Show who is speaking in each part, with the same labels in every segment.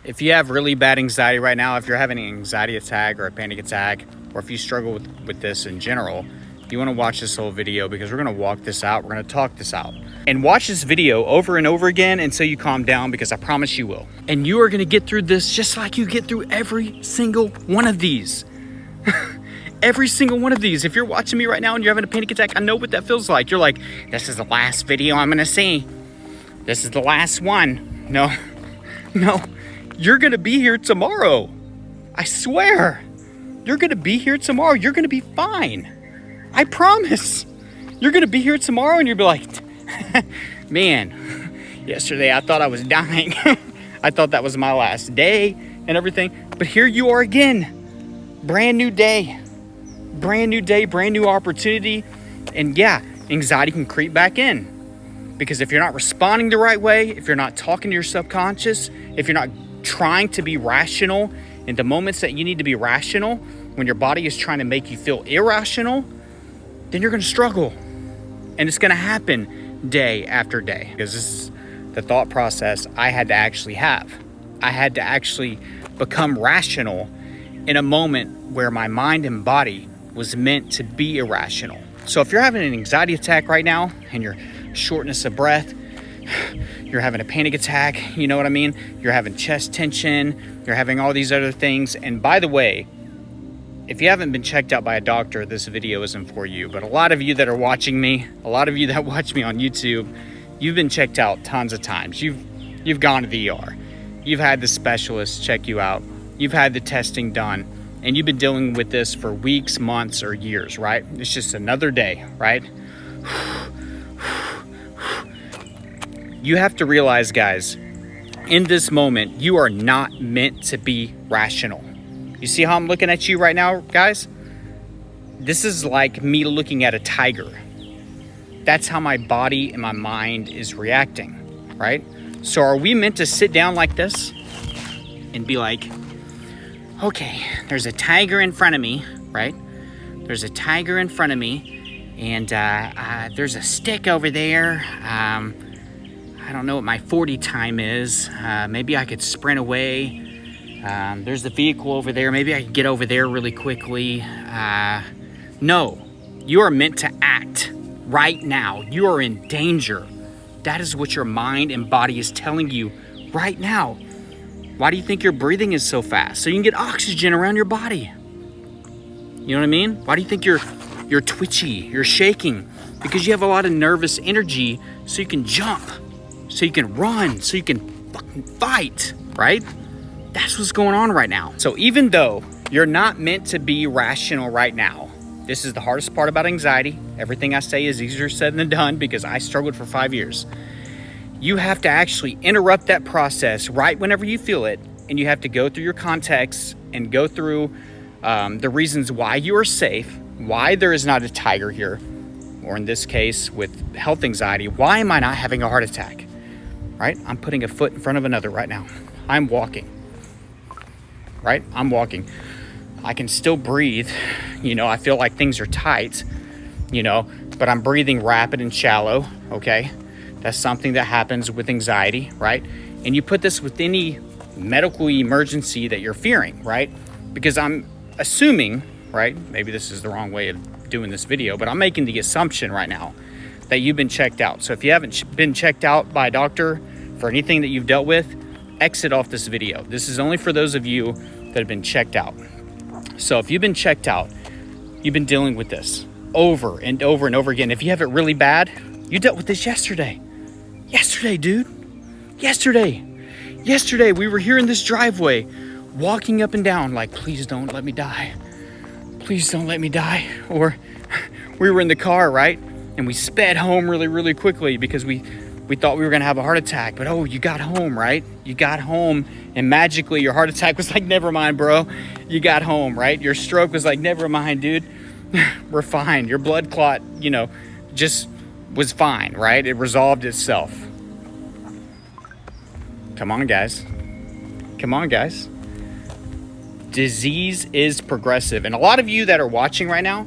Speaker 1: If you have really bad anxiety right now, if you're having an anxiety attack or a panic attack, or if you struggle with this in general, you want to watch this whole video because we're going to walk this out. We're going to talk this out. And watch this video over and over again until you calm down, because I promise you will. And you are going to get through this just like you get through every single one of these. Every single one of these. If you're watching me right now and you're having a panic attack, I know what that feels like. You're like, this is the last video I'm going to see. This is the last one. No. You're going to be here tomorrow. I swear. You're going to be here tomorrow. You're going to be fine. I promise. You're going to be here tomorrow and you'll be like, man, yesterday I thought I was dying. I thought that was my last day and everything. But here you are again. Brand new day. Brand new day, brand new opportunity. And yeah, anxiety can creep back in. Because if you're not responding the right way, if you're not talking to your subconscious, if you're not trying to be rational in the moments that you need to be rational, when your body is trying to make you feel irrational, then you're going to struggle. And it's going to happen day after day. Because this is the thought process I had to actually have. I had to actually become rational in a moment where my mind and body was meant to be irrational. So if you're having an anxiety attack right now and you're shortness of breath, you're having a panic attack, you know what I mean? You're having chest tension, you're having all these other things. And by the way, if you haven't been checked out by a doctor, this video isn't for you. But a lot of you that are watching me, a lot of you that watch me on YouTube, you've been checked out tons of times. You've gone to the ER. You've had the specialists check you out. You've had the testing done. And you've been dealing with this for weeks, months, or years, right? It's just another day, right? You have to realize, guys, in this moment, you are not meant to be rational. You see how I'm looking at you right now, guys? This is like me looking at a tiger. That's how my body and my mind is reacting, right? So are we meant to sit down like this and be like, okay, there's a tiger in front of me, right? There's a tiger in front of me, and there's a stick over there. I don't know what my 40 time is. Maybe I could sprint away. There's the vehicle over there. Maybe I could get over there really quickly. No, you are meant to act right now. You are in danger. That is what your mind and body is telling you right now. Why do you think your breathing is so fast? So you can get oxygen around your body. You know what I mean? Why do you think you're twitchy, you're shaking? Because you have a lot of nervous energy, so you can jump, so you can run, so you can fucking fight, right? That's what's going on right now. So even though you're not meant to be rational right now, this is the hardest part about anxiety. Everything I say is easier said than done because I struggled for 5 years. You have to actually interrupt that process right whenever you feel it, and you have to go through your context and go through the reasons why you are safe, why there is not a tiger here, or in this case with health anxiety, why am I not having a heart attack, right? I'm putting a foot in front of another right now. I'm walking, right? I'm walking. I can still breathe. You know, I feel like things are tight, you know, but I'm breathing rapid and shallow, okay? That's something that happens with anxiety, right? And you put this with any medical emergency that you're fearing, right? Because I'm assuming, right? Maybe this is the wrong way of doing this video, but I'm making the assumption right now that you've been checked out. So if you haven't been checked out by a doctor for anything that you've dealt with, exit off this video. This is only for those of you that have been checked out. So if you've been checked out, you've been dealing with this over and over and over again. If you have it really bad, you dealt with this yesterday. Yesterday, dude. Yesterday, we were here in this driveway, walking up and down like, please don't let me die. Please don't let me die. Or we were in the car, right? And we sped home really, really quickly because we thought we were going to have a heart attack. But oh, you got home, right? You got home, and magically your heart attack was like, never mind, bro. You got home, right? Your stroke was like, never mind, dude. We're fine. Your blood clot, you know, just was fine, right? It resolved itself. Come on, guys. Disease is progressive. And a lot of you that are watching right now,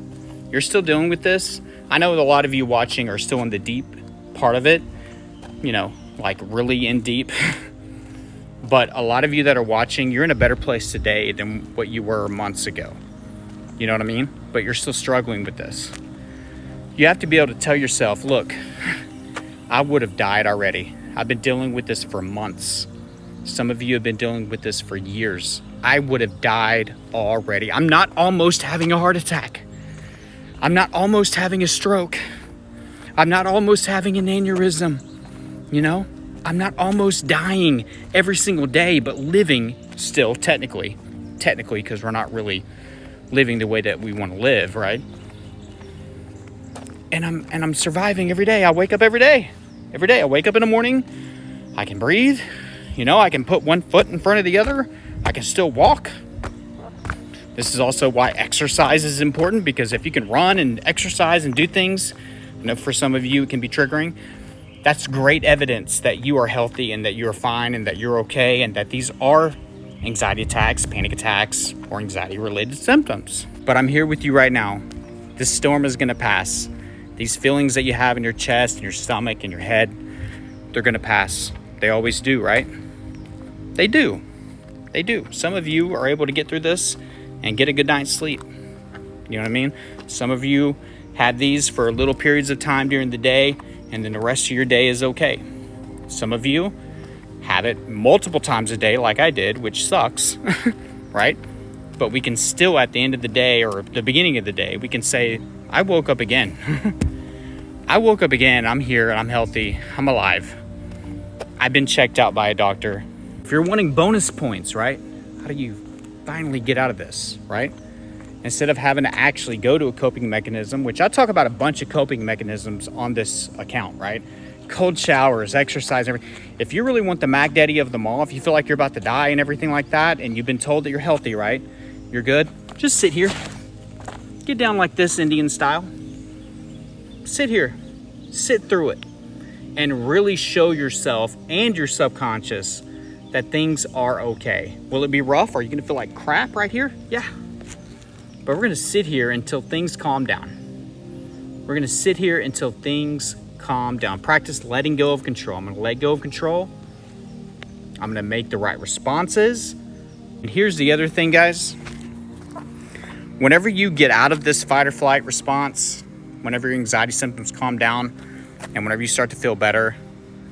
Speaker 1: you're still dealing with this. I know a lot of you watching are still in the deep part of it, you know, like really in deep. But a lot of you that are watching, you're in a better place today than what you were months ago. You know what I mean? But you're still struggling with this. You have to be able to tell yourself, look, I would have died already. I've been dealing with this for months. Some of you have been dealing with this for years. I would have died already. I'm not almost having a heart attack. I'm not almost having a stroke. I'm not almost having an aneurysm. You know, I'm not almost dying every single day, but living still, technically, because we're not really living the way that we want to live, right? And I'm surviving every day. I wake up every day. Every day I wake up in the morning. I can breathe. You know, I can put one foot in front of the other. I can still walk. This is also why exercise is important, because if you can run and exercise and do things, you know, for some of you it can be triggering. That's great evidence that you are healthy and that you're fine and that you're okay and that these are anxiety attacks, panic attacks, or anxiety related symptoms. But I'm here with you right now. This storm is gonna pass. These feelings that you have in your chest and your stomach and your head, they're gonna pass. They always do, right? They do. They do. Some of you are able to get through this and get a good night's sleep. You know what I mean? Some of you had these for little periods of time during the day, and then the rest of your day is okay. Some of you have it multiple times a day like I did, which sucks, right? But we can still, at the end of the day or the beginning of the day, we can say, I woke up again. I woke up again. I'm here and I'm healthy. I'm alive. I've been checked out by a doctor. If you're wanting bonus points, right? How do you finally get out of this, right? Instead of having to actually go to a coping mechanism, which I talk about a bunch of coping mechanisms on this account, right? Cold showers, exercise, everything. If you really want the Mac Daddy of them all, if you feel like you're about to die and everything like that, and you've been told that you're healthy, right? You're good. Just sit here. Get down like this, Indian style. Sit here. Sit through it. And really show yourself and your subconscious that things are okay. Will it be rough? Are you gonna feel like crap right here? Yeah. But we're gonna sit here until things calm down. We're gonna sit here until things calm down. Practice letting go of control. I'm gonna let go of control. I'm gonna make the right responses. And here's the other thing, guys. Whenever you get out of this fight or flight response, whenever your anxiety symptoms calm down, and whenever you start to feel better,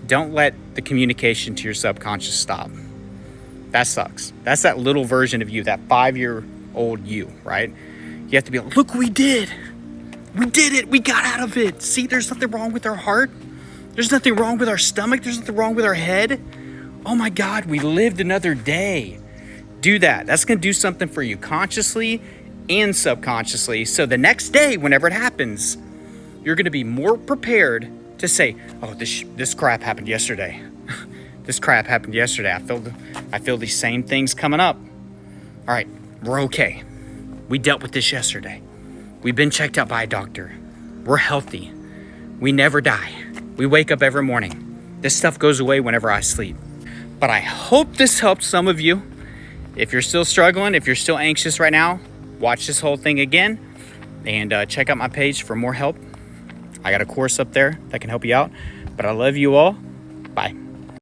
Speaker 1: don't let the communication to your subconscious stop. That sucks. That's that little version of you, that 5-year-old you, right? You have to be like, look what we did. We did it. We got out of it. See, there's nothing wrong with our heart. There's nothing wrong with our stomach. There's nothing wrong with our head. Oh my God, we lived another day. Do that. That's going to do something for you consciously and subconsciously. So the next day, whenever it happens, you're going to be more prepared to say, oh, this crap happened yesterday. This crap happened yesterday. I feel these same things coming up. All right, we're okay. We dealt with this yesterday. We've been checked out by a doctor. We're healthy. We never die. We wake up every morning. This stuff goes away whenever I sleep. But I hope this helps some of you. If you're still struggling, if you're still anxious right now, watch this whole thing again and check out my page for more help. I got a course up there that can help you out. But I love you all. Bye.